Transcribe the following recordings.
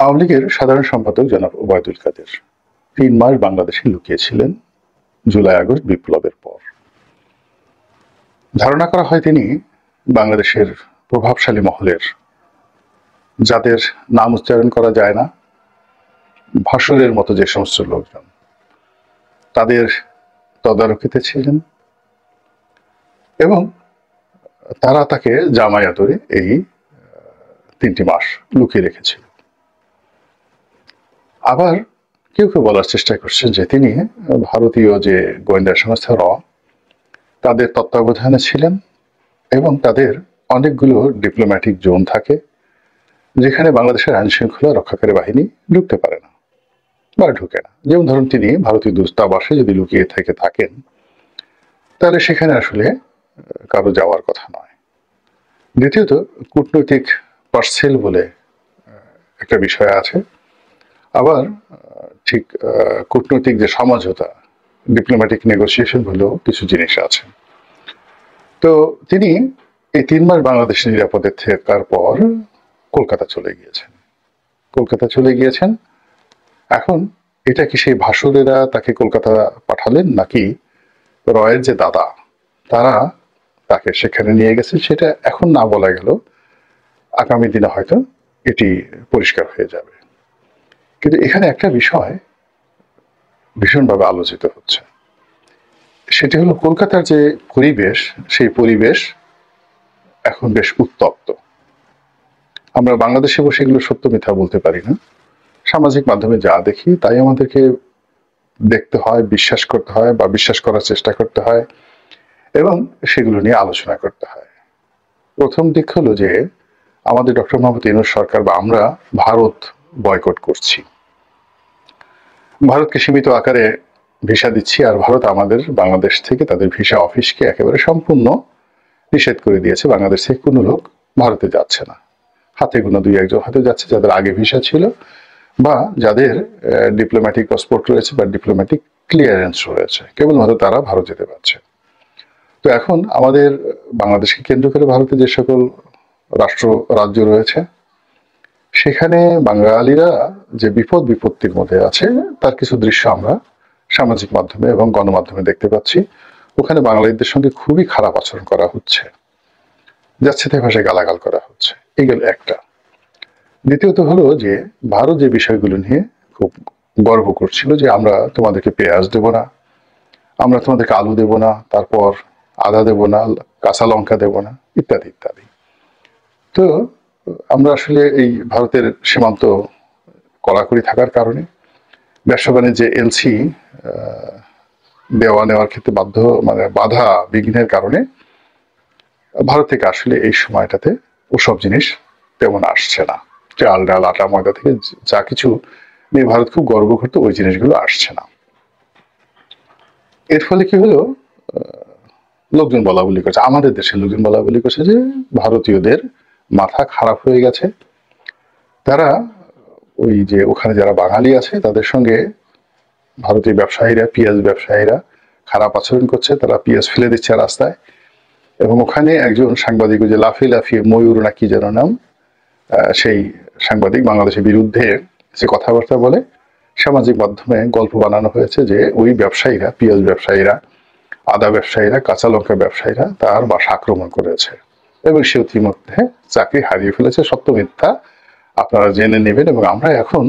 আওয়ামী লীগের সাধারণ সম্পাদক জনাব ওবায়দুল কাদের ৩ মাস বাংলাদেশে লুকিয়েছিলেন জুলাই আগস্ট বিপ্লবের পর। ধারণা করা হয় তিনি বাংলাদেশের প্রভাবশালী মহলের, যাদের নাম উচ্চারণ করা যায় না, ভাসুরের মতো যে সমস্ত লোকজন, তাদের তদারকিতে ছিলেন এবং তারা তাকে জামায়া ধরে এই ৩টি মাস লুকিয়ে রেখেছিল। আবার কেউ কেউ বলার চেষ্টা করছেন যে তিনি ভারতীয় যে গোয়েন্দা সংস্থা র, তাদের তত্ত্বাবধানে ছিলেন এবং তাদের অনেকগুলো ডিপ্লোম্যাটিক জোন থাকে যেখানে বাংলাদেশের আইন শৃঙ্খলা রক্ষাকারী বাহিনী ঢুকতে পারে না বা ঢুকে না। যেমন ধরুন, তিনি ভারতীয় দূতাবাসে যদি লুকিয়ে থেকে থাকেন তাহলে সেখানে আসলে কারো যাওয়ার কথা নয়। দ্বিতীয়ত, কূটনৈতিক পার্সেল বলে একটা বিষয় আছে। আবার ঠিক কূটনৈতিক যে সমঝোতা, ডিপ্লোম্যাটিক নেগোসিয়েশন বলেও কিছু জিনিস আছে। তো তিনি এই ৩ মাস বাংলাদেশে নিরাপদে থাকার পর কলকাতা চলে গিয়েছেন। এখন এটা কি সেই ভাসুরেরা তাকে কলকাতা পাঠালেন, নাকি রয়ের যে দাদা তারা তাকে সেখানে নিয়ে গেছে, সেটা এখন না বলা গেল। আগামী দিনে হয়তো এটি পরিষ্কার হয়ে যাবে। কিন্তু এখানে একটা বিষয় ভীষণভাবে আলোচিত হচ্ছে, সেটি হলো কলকাতার যে পরিবেশ, সেই পরিবেশ এখন বেশ উত্তপ্ত। আমরা বাংলাদেশে বসে এগুলো সত্য মিথ্যা বলতে পারি না। সামাজিক মাধ্যমে যা দেখি তাই আমাদেরকে দেখতে হয়, বিশ্বাস করতে হয় বা বিশ্বাস করার চেষ্টা করতে হয় এবং সেগুলো নিয়ে আলোচনা করতে হয়। প্রথম দিক হলো যে আমাদের ডক্টর মোহাম্মদ ইউনূস সরকার বা আমরা ভারত বয়কট করছি, ভারতকে সীমিত আকারে ভিসা দিচ্ছি, আর ভারত আমাদের বাংলাদেশ থেকে তাদের ভিসা অফিসকে একেবারে সম্পূর্ণ নিষেধ করে দিয়েছে। বাংলাদেশ থেকে কোনো লোক ভারতে যাচ্ছে না। হাতে গোনা ২-১ জন হয়তো যাচ্ছে যাদের আগে ভিসা ছিল বা যাদের ডিপ্লোম্যাটিক পাসপোর্ট রয়েছে বা ডিপ্লোম্যাটিক ক্লিয়ারেন্স রয়েছে, কেবলমাত্র তারা ভারত যেতে পারছে। তো এখন আমাদের বাংলাদেশকে কেন্দ্র করে ভারতে যে সকল রাজ্য রয়েছে, সেখানে বাঙালিরা যে বিপত্তির মধ্যে আছে তার কিছু দৃশ্য আমরা সামাজিক মাধ্যমে এবং গণমাধ্যমে দেখতে পাচ্ছি। ওখানে বাঙালিদের সঙ্গে খুবই খারাপ আচরণ করা হচ্ছে, যাচ্ছে তাই ভাষায় গালাগাল করা হচ্ছে। এগুলো একটা। দ্বিতীয়ত হলো যে ভারত যে বিষয়গুলো নিয়ে খুব গর্ব করছিল যে আমরা তোমাদেরকে পেঁয়াজ দেব না, আমরা তোমাদেরকে আলু দেব না, তারপর আদা দেব না, কাঁচা লঙ্কা দেব না, ইত্যাদি ইত্যাদি। তো আমরা আসলে এই ভারতের সীমান্ত কড়াকড়ি থাকার কারণে ব্যবসা বাণিজ্যে এলসি দেওয়া নেওয়ার ক্ষেত্রে বাধা বিঘ্নের কারণে ভারত থেকে আসলে এই সময়টাতে ওসব জিনিস তেমন আসছে না। চাল, ডাল, আটা, ময়দা থেকে যা কিছু নিয়ে ভারত খুব গর্ব করতো, ওই জিনিসগুলো আসছে না। এর ফলে কি হলো, লোকজন বলা বলি করছে, আমাদের দেশের লোকজন বলা বলি করছে যে ভারতীয়দের মাথা খারাপ হয়ে গেছে। তারা ওই যে ওখানে যারা বাঙালি আছে তাদের সঙ্গে ভারতীয় ব্যবসায়ীরা, পেঁয়াজ ব্যবসায়ীরা খারাপ আচরণ করছে। তারা পেঁয়াজ ফেলে দিচ্ছে রাস্তায় এবং ওখানে একজন সাংবাদিক, যে লাফিয়ে ময়ূর না কি যেন নাম, সেই সাংবাদিক বাংলাদেশের বিরুদ্ধে যে কথাবার্তা বলে, সামাজিক মাধ্যমে গল্প বানানো হয়েছে যে ওই ব্যবসায়ীরা, পেঁয়াজ ব্যবসায়ীরা, আদা ব্যবসায়ীরা, কাঁচা লঙ্কা ব্যবসায়ীরা তার বাসা আক্রমণ করেছে এবং সে ইতিমধ্যে চাকরি হারিয়ে ফেলেছে। সত্য মিথ্যা আপনারা জেনে নেবেন। এবং আমরা এখন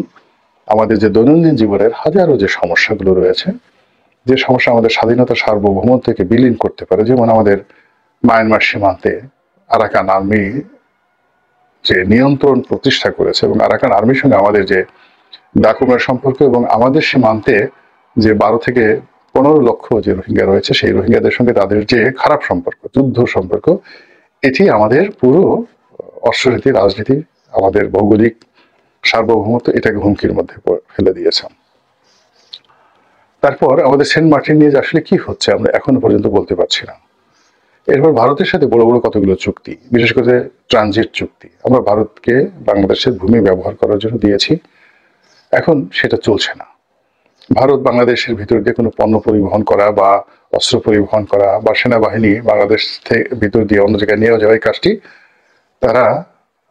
আমাদের যে দৈনন্দিন জীবনের হাজারো যে সমস্যাগুলো রয়েছে, যে সমস্যা আমাদের স্বাধীনতা সার্বভৌমত্বকে বিলীন করতে পারে, যেমন আমাদের মায়ানমার সীমান্তে আরাকান আর্মি যে নিয়ন্ত্রণ প্রতিষ্ঠা করেছে এবং আরাকান আর্মির সঙ্গে আমাদের যে ডাকুমের সম্পর্ক এবং আমাদের সীমান্তে যে ১২ থেকে ১৫ লক্ষ যে রোহিঙ্গা রয়েছে, সেই রোহিঙ্গাদের সঙ্গে তাদের যে খারাপ সম্পর্ক, যুদ্ধ সম্পর্ক, এটি আমাদের পুরো অর্থনীতি, রাজনীতি, আমাদের ভৌগোলিক সার্বভৌমত্ব এটাকে হুমকির মধ্যে ফেলে দিয়েছে। তারপর আমাদের সেন্ট মার্টিন নিয়ে যে আসলে কি হচ্ছে আমরা এখনো পর্যন্ত বলতে পারছি না। এরপর ভারতের সাথে বড় বড় কতগুলো চুক্তি, বিশেষ করে ট্রানজিট চুক্তি, আমরা ভারতকে বাংলাদেশের ভূমি ব্যবহার করার জন্য দিয়েছি, এখন সেটা চলছে না। ভারত বাংলাদেশের ভিতর দিয়ে কোনো পণ্য পরিবহন করা বা অস্ত্র পরিবহন করা বা সেনাবাহিনী বাংলাদেশ থেকে ভিতর দিয়ে অন্য জায়গায় নিয়ে যাওয়া, এই কাজটি তারা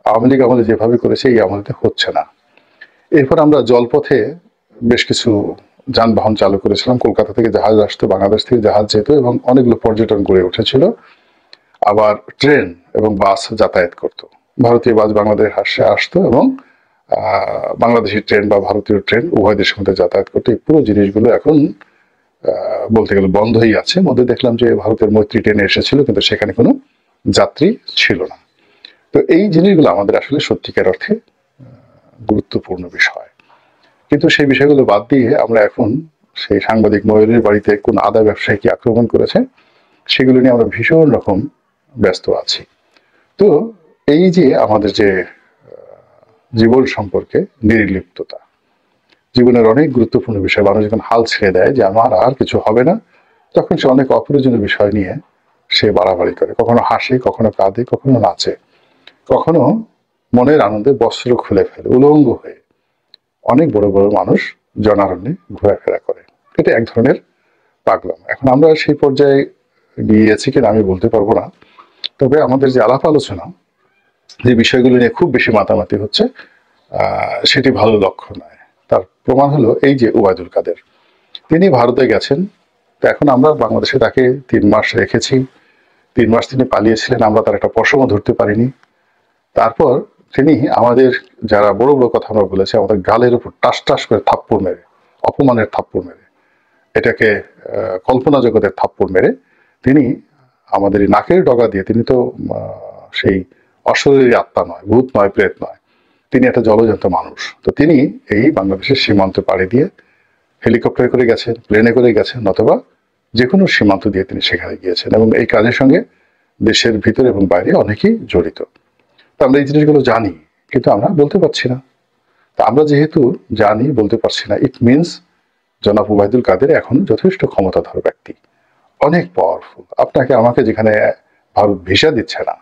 আওয়ামী লীগ আমলে যেভাবে করেছে এই আমলে হচ্ছে না। এরপর আমরা জলপথে বেশ কিছু যানবাহন চালু করেছিলাম। কলকাতা থেকে জাহাজ আসতো, বাংলাদেশ থেকে জাহাজ যেত এবং অনেকগুলো পর্যটন গড়ে উঠেছিল। আবার ট্রেন এবং বাস যাতায়াত করত। ভারতীয় বাস বাংলাদেশ আসতো এবং বাংলাদেশি ট্রেন বা ভারতীয় ট্রেন উভয় দেশের মধ্যে যাতায়াত করতো। এই পুরো জিনিসগুলো এখন বলতে গেলে বন্ধই আছে। মধ্যে দেখলাম যে ভারতের মৈত্রী ট্রেনে এসেছিল, কিন্তু সেখানে কোনো যাত্রী ছিল না। তো এই জিনিসগুলো আমাদের আসলে সত্যিকার অর্থে গুরুত্বপূর্ণ বিষয়, কিন্তু সেই বিষয়গুলো বাদ দিয়ে আমরা এখন সেই সাংবাদিক ময়ূরের বাড়িতে কোন আদা ব্যবসায়ী কি আক্রমণ করেছে সেগুলো নিয়ে আমরা ভীষণ রকম ব্যস্ত আছি। তো এই যে আমাদের যে জীবন সম্পর্কে নির্লিপ্ততা, জীবনের অনেক গুরুত্বপূর্ণ বিষয় মানুষ যখন হাল ছেড়ে দেয় যে আমার আর কিছু হবে না, তখন সে অনেক অপ্রয়োজনীয় বিষয় নিয়ে সে বাড়াবাড়ি করে, কখনো হাসে, কখনো কাঁদে, কখনো নাচে, কখনো মনের আনন্দে বস্ত্র খুলে ফেলে উলঙ্গ হয়ে। অনেক বড় বড় মানুষ জনারণ্যে ঘোরাফেরা করে, এটা এক ধরনের পাগলাম। এখন আমরা সেই পর্যায়ে গিয়েছি কিনা আমি বলতে পারবো না, তবে আমাদের যে আলাপ আলোচনা যে বিষয়গুলো নিয়ে খুব বেশি মাতামাতি হচ্ছে সেটি ভালো লক্ষ্য নয়। তার প্রমাণ হলো এই যে ওবায়দুল কাদের, তিনি ভারতে গেছেন। তো এখন আমরা বাংলাদেশে তাকে 3 মাস রেখেছি। 3 মাস তিনি পালিয়েছিলেন, আমরা তার একটা পশমও ধরতে পারিনি। তারপর তিনি আমাদের যারা বড় বড় কথা আমরা বলেছি, আমাদের গালের উপর টাস টাস করে থাপ্পড় মেরে, অপমানের থাপ্পড় মেরে, এটাকে কল্পনা জগতের থাপ্পড় মেরে তিনি আমাদের এই নাকের ডগা দিয়ে, তিনি তো সেই অশরীরী আত্মা নয়, ভূত নয়, প্রেত নয়, তিনি একটা জলজন্ত মানুষ। তো তিনি এই বাংলাদেশের সীমান্ত পাড়ি দিয়ে হেলিকপ্টারে করে গেছেন, প্লেনে করে গেছেন, অথবা যে কোনো সীমান্ত দিয়ে তিনি সেখানে গিয়েছেন, এবং এই কাজের সঙ্গে দেশের ভিতরে এবং বাইরে অনেকেই জড়িত। তো আমরা এই জিনিসগুলো জানি, কিন্তু আমরা বলতে পারছি না। তা আমরা যেহেতু জানি, বলতে পারছি না, ইট মিনস জনাব ওবায়দুল কাদের এখন যথেষ্ট ক্ষমতাধর ব্যক্তি, অনেক পাওয়ারফুল। আপনাকে আমাকে যেখানে ভারত ভিসা দিচ্ছে না,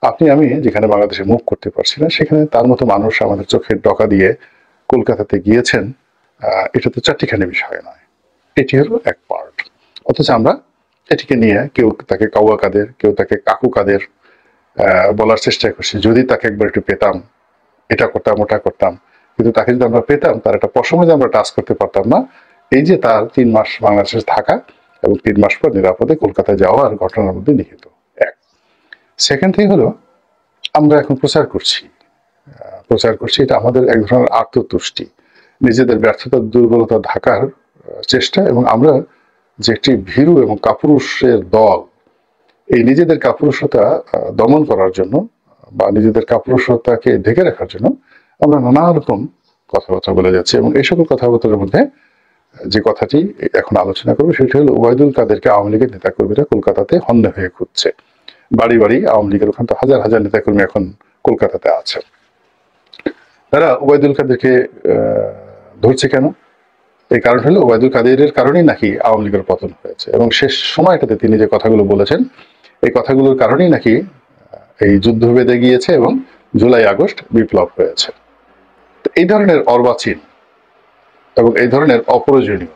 আপনি আমি যেখানে বাংলাদেশে মুভ করতে পারছি না, সেখানে তার মতো মানুষ আমাদের চোখের ডকা দিয়ে কলকাতাতে গিয়েছেন, এটা তো চারটিখানি বিষয় নয়, এটি হলো এক পার্ট। অথচ আমরা এটিকে নিয়ে কেউ তাকে কাউয়া কাদের, কেউ তাকে কাকু কাদের বলার চেষ্টা করছি। যদি তাকে একবার একটু পেতাম, এটা করতাম, ওটা করতাম, কিন্তু তাকে যদি আমরা পেতাম, তার একটা পশমে আমরা টাচ করতে পারতাম না। এই যে তার 3 মাস বাংলাদেশে থাকা এবং 3 মাস পর নিরাপদে কলকাতায় যাওয়ার ঘটনার মধ্যে নিহিত এক। সেকেন্ড থিং হলো, আমরা এখন প্রচার করছি, এটা আমাদের এক ধরনের আত্মতুষ্টি, নিজেদের ব্যর্থতা, দুর্বলতা ঢাকার চেষ্টা, এবং আমরা যে একটি ভীরু এবং কাপুরুষের দল, এই নিজেদের কাপুরুষতা দমন করার জন্য বা নিজেদের কাপুরুষতাকে ঢেকে রাখার জন্য আমরা নানা রকম কথাবার্তা বলে যাচ্ছি। এবং এই সকল কথাবার্তার মধ্যে যে কথাটি এখন আলোচনা করবো সেটি হলো, ওবায়দুল কাদেরকে আওয়ামী লীগের নেতাকর্মীরা কলকাতাতে হন্যে হয়ে খুঁজছে। বাড়ি বাড়ি আওয়ামী লীগের ওখানে তো হাজার হাজার নেতাকর্মী এখন কলকাতাতে আছে। তারা ওবায়দুল কাদেরকে ধরছে কেন? এই কারণ হলো, ওবায়দুল কাদেরের কারণেই নাকি আওয়ামী লীগের পতন হয়েছে, এবং শেষ সময়টাতে তিনি যে কথাগুলো বলেছেন, এই কথাগুলোর কারণেই নাকি এই যুদ্ধ বেঁধে গিয়েছে এবং জুলাই আগস্ট বিপ্লব হয়েছে। এই ধরনের অর্বাচীন এবং এই ধরনের অপ্রয়োজনীয়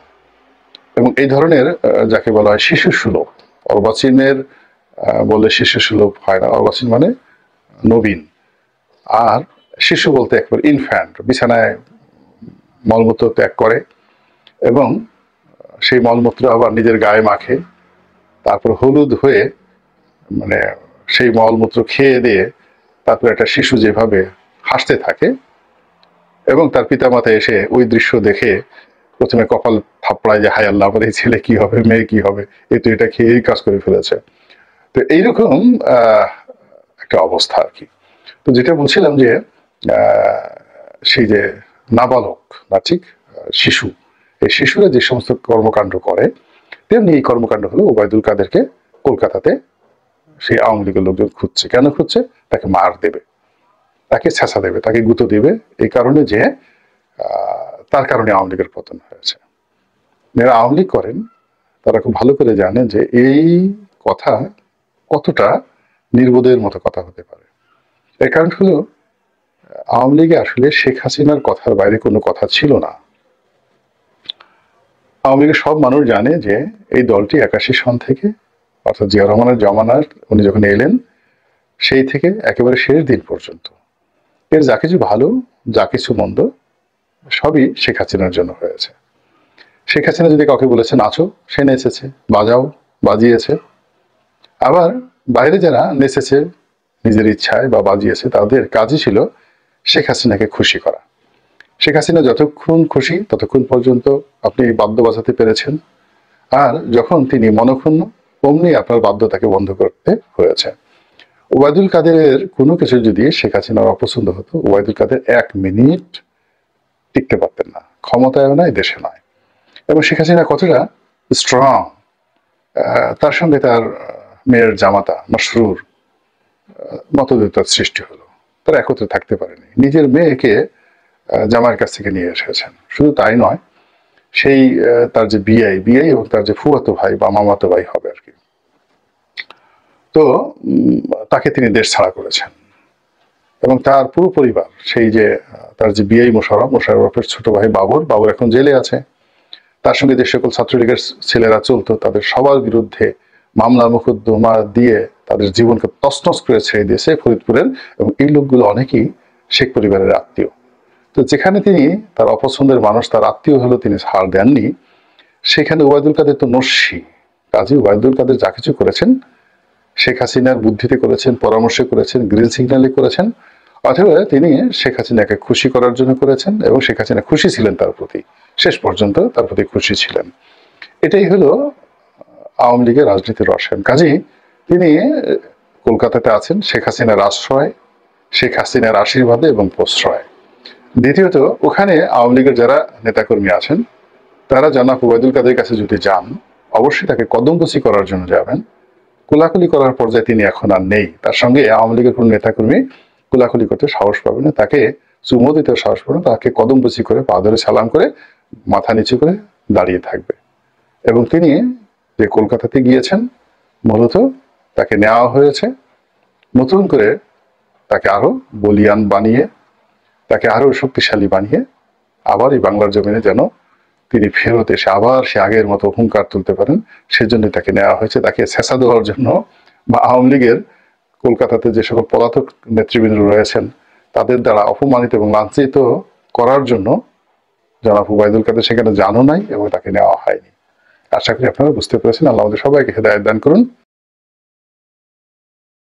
এবং এই ধরনের যাকে বলা হয় শিশু সুলভ, অর্বাচীনের বলে শিশু সুলভ হয় না, অর্বাচীন মানে নবীন, আর শিশু বলতে একবার ইনফ্যান্ট, বিছানায় মলমূত্র ত্যাগ করে এবং সেই মলমূত্র আবার নিজের গায়ে মাখে, তারপর হলুদ হয়ে মানে সেই মলমূত্র খেয়ে দিয়ে তারপর একটা শিশু যেভাবে হাসতে থাকে, এবং তার পিতামাতা এসে ওই দৃশ্য দেখে প্রথমে কপাল থাপড়ায় যে হায় আল্লাহ, আমার এই ছেলে কি হবে, মেয়ে কি হবে, এই তো এটা খেয়েই কাজ করে ফেলেছে। তো এইরকম একটা অবস্থা আর কি। তো যেটা বলছিলাম যে সেই যে নাবালক না, ঠিক শিশু, এই শিশুরা যে সমস্ত কর্মকাণ্ড করে, তেমনি এই কর্মকাণ্ড হলো ওবায়দুল কাদেরকে কলকাতাতে সেই আওয়ামী লীগের লোকজন খুঁজছে। কেন খুঁজছে? তাকে মার দেবে, তাকে ছেঁচা দেবে, তাকে গুঁতো দেবে, এই কারণে যে তার কারণে আওয়ামী লীগের পতন হয়েছে। যারা আওয়ামী লীগ করেন তারা খুব ভালো করে জানেন যে এই কথা কতটা নির্বোধের মতো কথা হতে পারে। এর কারণ হলো, আওয়ামী লীগে আসলে শেখ হাসিনার কথার বাইরে কোনো কথা ছিল না। আওয়ামী লীগের সব মানুষ জানে যে এই দলটি 81 সন থেকে, অর্থাৎ জিয়া রহমানের জমানার উনি যখন এলেন সেই থেকে একেবারে শেষ দিন পর্যন্ত এর যা কিছু ভালো, যা কিছু মন্দ, সবই শেখ হাসিনার জন্য হয়েছে। শেখ হাসিনা যদি কাউকে বলেছে নাচো, সে নেচেছে, বাজাও, বাজিয়েছে। আবার বাইরে যারা নেচেছে নিজের ইচ্ছায় বা বাজিয়েছে, তাদের কাজই ছিল শেখ হাসিনাকে খুশি করা। শেখ হাসিনা যতক্ষণ খুশি ততক্ষণ পর্যন্ত আপনি বাদ্য বাজাতে পেরেছেন, আর যখন তিনি মনক্ষুণ্ণ অমনি আপনার বাদ্য তাকে বন্ধ করতে হয়েছে। ওবায়দুল কাদেরের কোনো কিছু যদি শেখ হাসিনার অপছন্দ হতো, ওবায়দুল কাদের 1 মিনিট টিকতে পারতেন না, ক্ষমতায়ও নয়, দেশে নয়। এবং শেখ হাসিনা কতটা স্ট্রং, তার সঙ্গে তার মেয়ের জামাতা মাসরুর মতদ্বৈতার সৃষ্টি হলো। তারা একত্রে থাকতে পারেনি, নিজের মেয়েকে জামাইয়ের কাছ থেকে নিয়ে এসেছেন। শুধু তাই নয়, সেই তার যে বিআই এবং তার যে ফুফাতো ভাই বা মামাতো ভাই হবে আর কি, তো তাকে তিনি দেশ ছাড়া করেছেন। এবং তার পুরো পরিবার, সেই যে তার যে বিআই মোশাররফের ছোট ভাই বাবর এখন জেলে আছে। তার সঙ্গে যে সকল ছাত্রলীগের ছেলেরা চলতো, তাদের সবার বিরুদ্ধে মামলা মোকদ্দমা দিয়ে তাদের জীবনকে তছনছ করে ছেড়ে দিয়েছে ফরিদপুরের। এবং এই লোকগুলো অনেকেই শেখ পরিবারের আত্মীয়। তো যেখানে তিনি তার অপছন্দের মানুষ তার আত্মীয় হলো, তিনি ছাড় দেননি, সেখানে ওবায়দুল কাদের তো নস্যি। কাজী ওবায়দুল কাদের যা কিছু করেছেন শেখ হাসিনার বুদ্ধিতে করেছেন, পরামর্শে করেছেন, গ্রিন সিগন্যালে করেছেন, অথবা তিনি শেখ হাসিনাকে খুশি করার জন্য করেছেন। এবং শেখ হাসিনা খুশি ছিলেন তার প্রতি, শেষ পর্যন্ত তার প্রতি খুশি ছিলেন। এটাই হলো আওয়ামী লীগের রাজনীতির রসায়ন। কাজেই তিনি কলকাতাতে আছেন শেখ হাসিনার আশ্রয়, শেখ হাসিনার আশীর্বাদে এবং প্রশ্রয়। দ্বিতীয়ত, ওখানে আওয়ামী লীগের যারা নেতাকর্মী আছেন, তারা জনাব ওবায়দুল কাদের কাছে যদি যান, অবশ্যই তাকে কদমবুসি করার জন্য যাবেন। কোলাকুলি করার পর্যায়ে তিনি এখন আর নেই। তার সঙ্গে আওয়ামী লীগের কোন নেতাকর্মী কোলাকুলি করতে সাহস পাবে না, তাকে চুমো দিতে সাহস পাবে না, তাকে কদমবুসি করে পা ধরে সালাম করে মাথা নিচু করে দাঁড়িয়ে থাকবে। এবং তিনি যে কলকাতাতে গিয়েছেন, মূলত তাকে নেওয়া হয়েছে নতুন করে তাকে আরো বলিয়ান বানিয়ে, তাকে আরো শক্তিশালী বানিয়ে, আবার এই বাংলার জমিনে যেন তিনি ফেরত এসে আবার সে আগের মতো হুঙ্কার তুলতে পারেন, সেজন্য তাকে নেওয়া হয়েছে। তাকে ছেঁচা দেওয়ার জন্য, বা আওয়ামী লীগের কলকাতাতে যে সকল পলাতক নেতৃবৃন্দ রয়েছেন তাদের দ্বারা অপমানিত এবং লাঞ্ছিত করার জন্য জনাব ওবায়দুল কাদের সেখানে জানো নাই এবং তাকে নেওয়া হয়নি। আশা করি আপনারা বুঝতে পেরেছেন। আল্লাহ আমাদের সবাইকে হেদায়েত দান করুন।